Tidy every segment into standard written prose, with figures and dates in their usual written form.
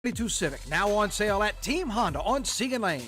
22 Civic, now on sale at Team Honda on Siegen Lane.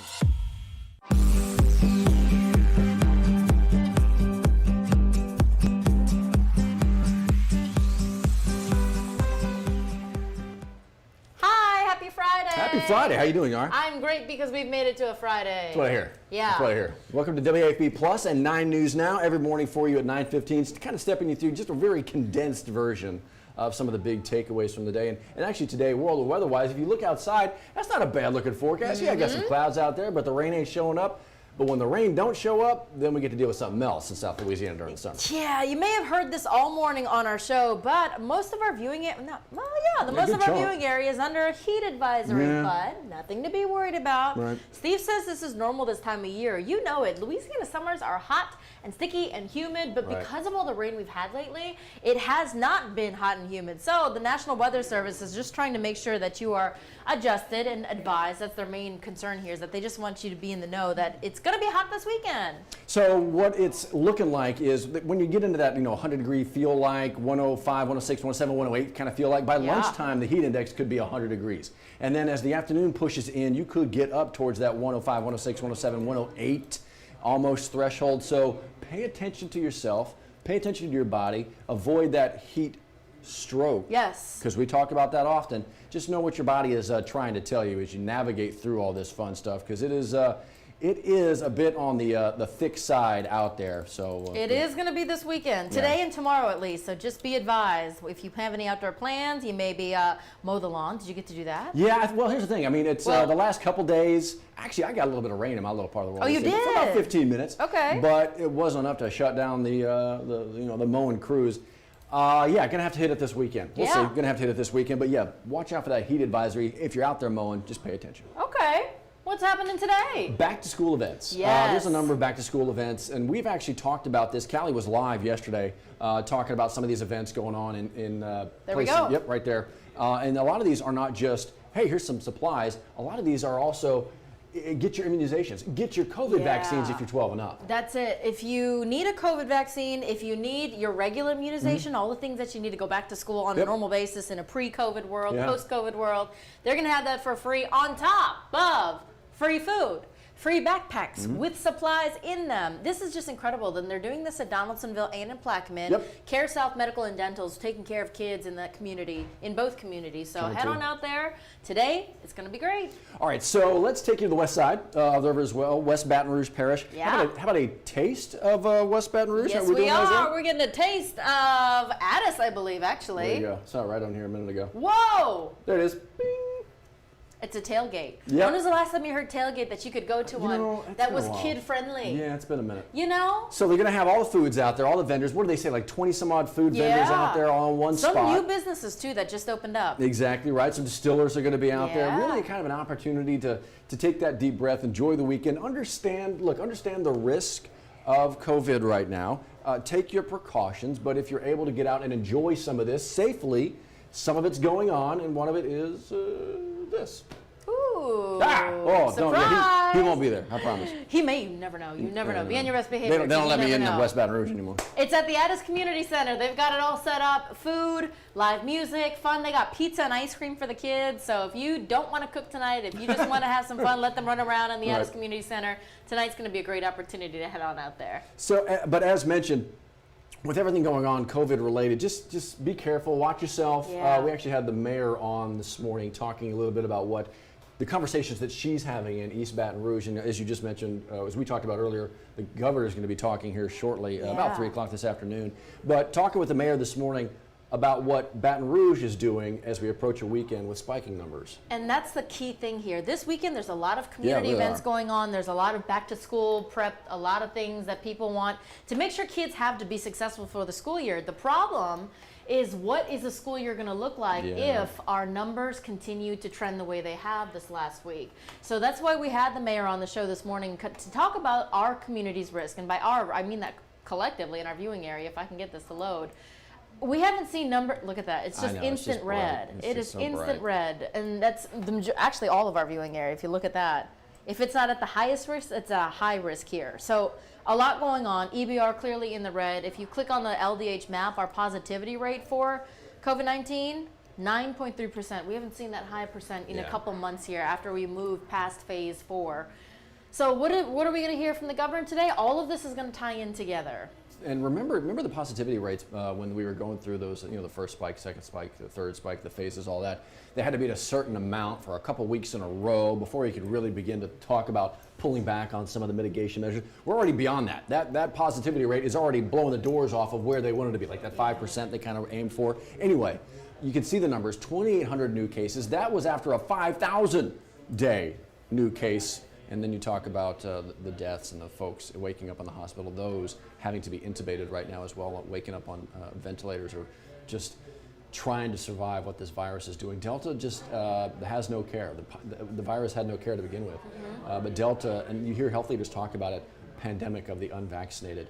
Happy Friday. How you doing, Yara? I'm great because we've made it to a Friday. That's what I hear. Yeah. That's what I hear. Welcome to WAFB Plus and 9 News Now every morning for you at 9:15. Kind of stepping you through just a very condensed version of some of the big takeaways from the day. And actually today, world weather-wise, if you look outside, that's not a bad-looking forecast. Yeah, I got some clouds out there, but the rain ain't showing up. But when the rain don't show up, then we get to deal with something else in South Louisiana during the summer. Yeah, you may have heard this all morning on our show, but most of our viewing viewing area is under a heat advisory, but nothing to be worried about. Right. Steve says this is normal this time of year. You know it. Louisiana summers are hot and sticky and humid, but because of all the rain we've had lately, it has not been hot and humid. So the National Weather Service is just trying to make sure that you are adjusted and advised. That's their main concern here, is that they just want you to be in the know that it's going to be hot this weekend. So what it's looking like is that when you get into that, 100-degree feel like, 105, 106, 107, 108 kind of feel like, by lunchtime the heat index could be 100 degrees. And then as the afternoon pushes in, you could get up towards that 105, 106, 107, 108 almost threshold. So pay attention to yourself, pay attention to your body, avoid that heat stroke. Yes. Because we talk about that often. Just know what your body is trying to tell you as you navigate through all this fun stuff, because it is a bit on the thick side out there. So it is going to be this weekend, today and tomorrow at least. So just be advised. If you have any outdoor plans, you maybe mow the lawn. Did you get to do that? Yeah. Well, here's the thing. I mean, it's the last couple days. Actually, I got a little bit of rain in my little part of the world. Oh, you did? For about 15 minutes. Okay. But it wasn't enough to shut down the mowing crews. Gonna have to hit it this weekend. We'll see. Gonna have to hit it this weekend. But yeah, watch out for that heat advisory. If you're out there mowing, just pay attention. Okay. What's happening today? Back to school events. Yes. There's a number of back to school events, and we've actually talked about this. Callie was live yesterday talking about some of these events going on in there places. we go. Yep, right there. And a lot of these are not just, hey, here's some supplies. A lot of these are also, get your immunizations. Get your COVID vaccines if you're 12 and up. That's it. If you need a COVID vaccine, if you need your regular immunization, all the things that you need to go back to school on a normal basis in a pre-COVID world, post-COVID world, they're going to have that for free on top of free food, free backpacks with supplies in them. This is just incredible. Then they're doing this at Donaldsonville and in Plaquemine. Care South Medical and Dental is taking care of kids in that community, in both communities. So head on out there today. It's going to be great. All right, so let's take you to the west side of the river as well, West Baton Rouge Parish. Yeah. How about a taste of West Baton Rouge? Yes, we are. We're getting a taste of Addis, I believe, actually. There you go. Saw it right on here a minute ago. Whoa! There it is. Bing. It's a tailgate. Yep. When was the last time you heard tailgate that you could go to one that was kid-friendly? Yeah, it's been a minute. You know? So they're going to have all the foods out there, all the vendors. What do they say, like 20-some-odd food vendors out there all in one spot? Some new businesses, too, that just opened up. Exactly right. Some distillers are going to be out there. Really kind of an opportunity to take that deep breath, enjoy the weekend, understand the risk of COVID right now. Take your precautions, but if you're able to get out and enjoy some of this safely, some of it's going on, and one of it is this. Ooh. Oh, surprise. he won't be there, I promise. He may, you never know. You never know. Be on your best behavior. They don't let me in West Baton Rouge anymore. It's at the Addis Community Center. They've got it all set up. Food, live music, fun. They got pizza and ice cream for the kids. So if you don't want to cook tonight, if you just want to have some fun, let them run around in the Addis Community Center. Tonight's going to be a great opportunity to head on out there. So, but as mentioned, with everything going on COVID related, just be careful, watch yourself. We actually had the mayor on this morning talking a little bit about what the conversations that she's having in East Baton Rouge. And as you just mentioned, as we talked about earlier, the governor is going to be talking here shortly, about 3 o'clock this afternoon. But talking with the mayor this morning about what Baton Rouge is doing as we approach a weekend with spiking numbers. And that's the key thing here. This weekend, there's a lot of community events going on. There's a lot of back to school prep, a lot of things that people want to make sure kids have to be successful for the school year. The problem is, what is the school year going to look like if our numbers continue to trend the way they have this last week? So that's why we had the mayor on the show this morning to talk about our community's risk. And by our, I mean that collectively in our viewing area, if I can get this to load. We haven't seen look at that. It's just instant red. It is instant red. And that's actually all of our viewing area, if you look at that. If it's not at the highest risk, it's a high risk here. So a lot going on. EBR clearly in the red. If you click on the LDH map, our positivity rate for COVID-19, 9.3%. We haven't seen that high percent in a Yeah. couple months here after we move past phase 4. So what are we going to hear from the governor today? All of this is going to tie in together. And remember the positivity rates when we were going through those, the first spike, second spike, the third spike, the phases, all that. They had to be at a certain amount for a couple weeks in a row before you could really begin to talk about pulling back on some of the mitigation measures. We're already beyond that. That positivity rate is already blowing the doors off of where they wanted to be, like that 5% they kind of aimed for. Anyway, you can see the numbers, 2,800 new cases. That was after a 5,000 day new case. And then you talk about the deaths and the folks waking up in the hospital, those having to be intubated right now as well, waking up on ventilators or just trying to survive what this virus is doing. Delta just has no care. The virus had no care to begin with. But Delta, and you hear health leaders talk about it, pandemic of the unvaccinated.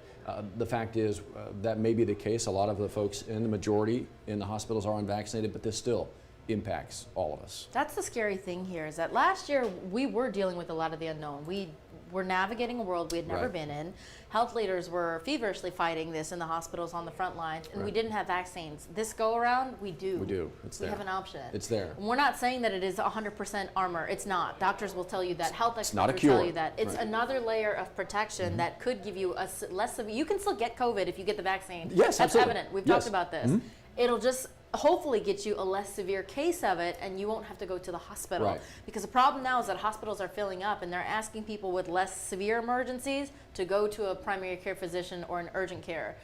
The fact is that may be the case. A lot of the folks in the majority in the hospitals are unvaccinated, but this still impacts all of us. That's the scary thing here, is that last year we were dealing with a lot of the unknown. We were navigating a world we had never been in. Health leaders were feverishly fighting this in the hospitals on the front lines, and we didn't have vaccines. This go around, we do. We do. It's there. We have an option. It's there. And we're not saying that it is 100% armor. It's not. Doctors will tell you that. Health experts not a will cure. tell you that. It's another layer of protection that could give you a less severe. You can still get COVID if you get the vaccine. Yes, that's absolutely. evident. We've talked about this. It'll just hopefully get you a less severe case of it, and you won't have to go to the hospital. Right. Because the problem now is that hospitals are filling up, and they're asking people with less severe emergencies to go to a primary care physician or an urgent care.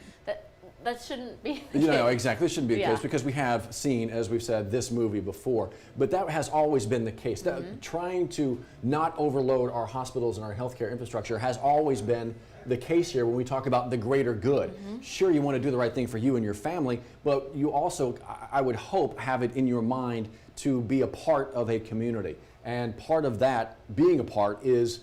That shouldn't be the case. Exactly. This shouldn't be the case because we have seen, as we've said, this movie before. But that has always been the case. Trying to not overload our hospitals and our healthcare infrastructure has always been the case here when we talk about the greater good. Sure, you want to do the right thing for you and your family, but you also, I would hope, have it in your mind to be a part of a community. And part of that, being a part, is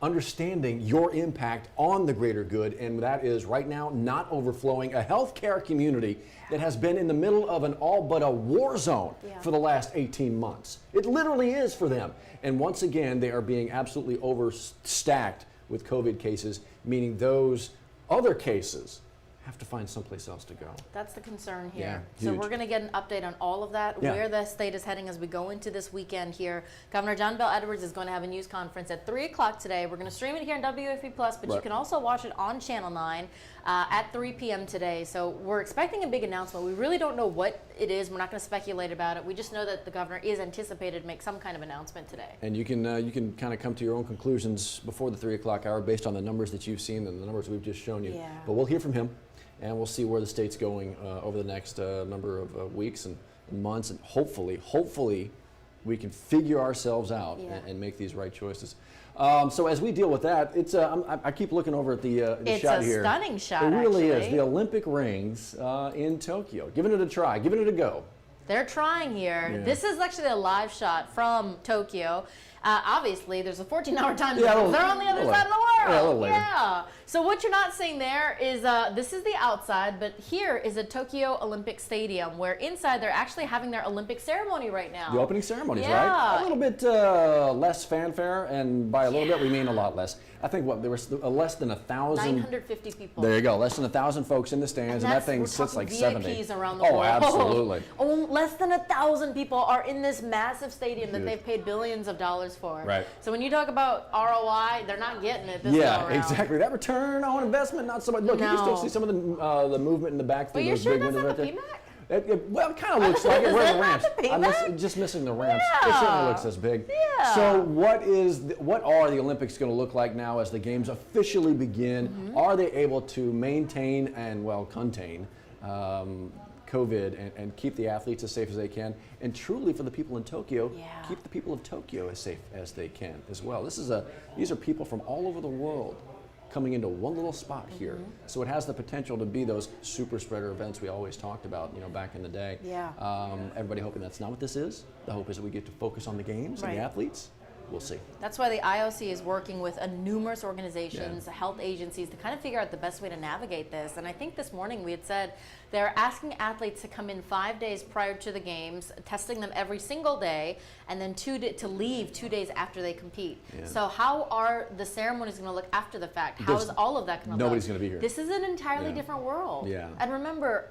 understanding your impact on the greater good, and that is right now not overflowing a healthcare community that has been in the middle of an all but a war zone for the last 18 months. It literally is for them. And once again, they are being absolutely overstacked with COVID cases, meaning those other cases have to find someplace else to go. That's the concern here. Yeah, so huge. we're going to get an update on all of that, where the state is heading as we go into this weekend here. Governor John Bel Edwards is going to have a news conference at 3 o'clock today. We're going to stream it here on WAFB+, but you can also watch it on Channel 9 at 3 p.m. today. So we're expecting a big announcement. We really don't know what it is. We're not going to speculate about it. We just know that the governor is anticipated to make some kind of announcement today. And you can kind of come to your own conclusions before the 3 o'clock hour based on the numbers that you've seen and the numbers we've just shown you. Yeah. But we'll hear from him, and we'll see where the state's going over the next number of weeks and months, and hopefully we can figure ourselves out and make these right choices. So as we deal with that, it's I keep looking over at the shot here. It's a stunning shot. It really actually is. The Olympic rings in Tokyo. Giving it a try, giving it a go. They're trying here. Yeah. This is actually a live shot from Tokyo. Obviously, there's a 14-hour time difference. They're on the other side of the world. Yeah, a little later. Yeah. So what you're not seeing there is this is the outside, but here is a Tokyo Olympic Stadium where inside they're actually having their Olympic ceremony right now. The opening ceremonies, Yeah. right? A little bit less fanfare, and by a little bit we mean a lot less. I think there was less than 1,000. 950 people. There you go, less than 1,000 folks in the stands, and that thing we're sits talking like 70. VIPs around the Oh, world. absolutely. Oh, less than 1,000 people are in this massive stadium that they've paid billions of dollars for. Right. So when you talk about ROI, they're not getting it this go Yeah, around. exactly. That return on investment, not so much. Look, you can still see some of the movement in the back through But you're those sure big that's windows not right the there. PMAC? Well, it kind of looks like it. Where's the ramps? Is that not the Just missing the ramps. It Yeah. certainly looks this big. Yeah. So what are the Olympics going to look like now as the games officially begin? Are they able to maintain and, well, contain COVID and keep the athletes as safe as they can? And truly, for the people in Tokyo, keep the people of Tokyo as safe as they can as well. These are people from all over the world coming into one little spot here. So it has the potential to be those super spreader events we always talked about, back in the day. Yeah. Everybody hoping that's not what this is. The hope is that we get to focus on the games and the athletes. we'll see. That's why the IOC is working with numerous organizations, health agencies, to kind of figure out the best way to navigate this. And I think this morning we had said they're asking athletes to come in 5 days prior to the games, testing them every single day, and then to leave 2 days after they compete. Yeah. So how are the ceremonies going to look after the fact? How is all of that going to look? Nobody's going to be here. This is an entirely different world. Yeah. And remember,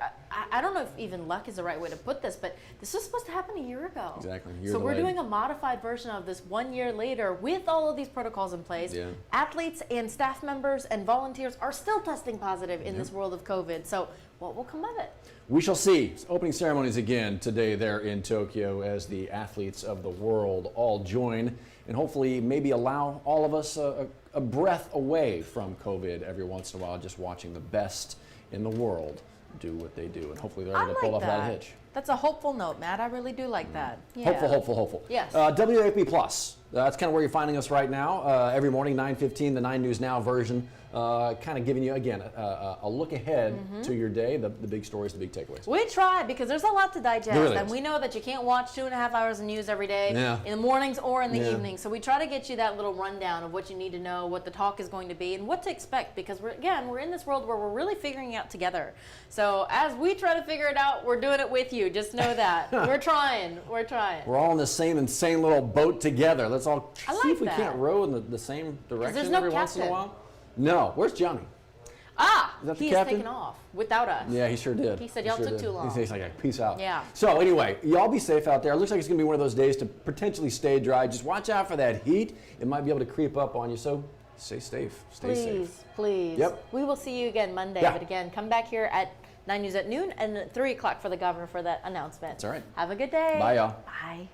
I don't know if even luck is the right way to put this, but this was supposed to happen a year ago. Exactly. So we're doing a modified version of this 1 year later with all of these protocols in place. Yeah. Athletes and staff members and volunteers are still testing positive in this world of COVID. So what will come of it? We shall see. Opening ceremonies again today there in Tokyo as the athletes of the world all join and hopefully maybe allow all of us a breath away from COVID every once in a while, just watching the best in the world do what they do. And hopefully they're able to pull off that hitch. That's a hopeful note, Matt. I really do like that. Yeah. Hopeful. Yes. WAFB Plus. That's kind of where you're finding us right now. Every morning, 9:15, the 9 News Now version. Kind of giving you, again, a look ahead to your day, the big stories, the big takeaways. We try because there's a lot to digest. Really and we know that you can't watch 2.5 hours of news every day in the mornings or in the evenings. So we try to get you that little rundown of what you need to know, what the talk is going to be, and what to expect because, we're in this world where we're really figuring it out together. So as we try to figure it out, we're doing it with you. Just know that. We're trying. We're all in the same insane little boat together. Let's all see if we that. can't row in the same direction every once in a while. No. Where's Johnny? Is that the captain? Taken off without us. Yeah, he sure did. He said y'all took too long. He's like, peace out. Yeah. So anyway, y'all be safe out there. It looks like it's going to be one of those days to potentially stay dry. Just watch out for that heat. It might be able to creep up on you. So stay safe. Stay safe. Please. Yep. We will see you again Monday. Yeah. But again, come back here at 9 News at noon and at 3 o'clock for the governor for that announcement. That's all right. Have a good day. Bye, y'all. Bye.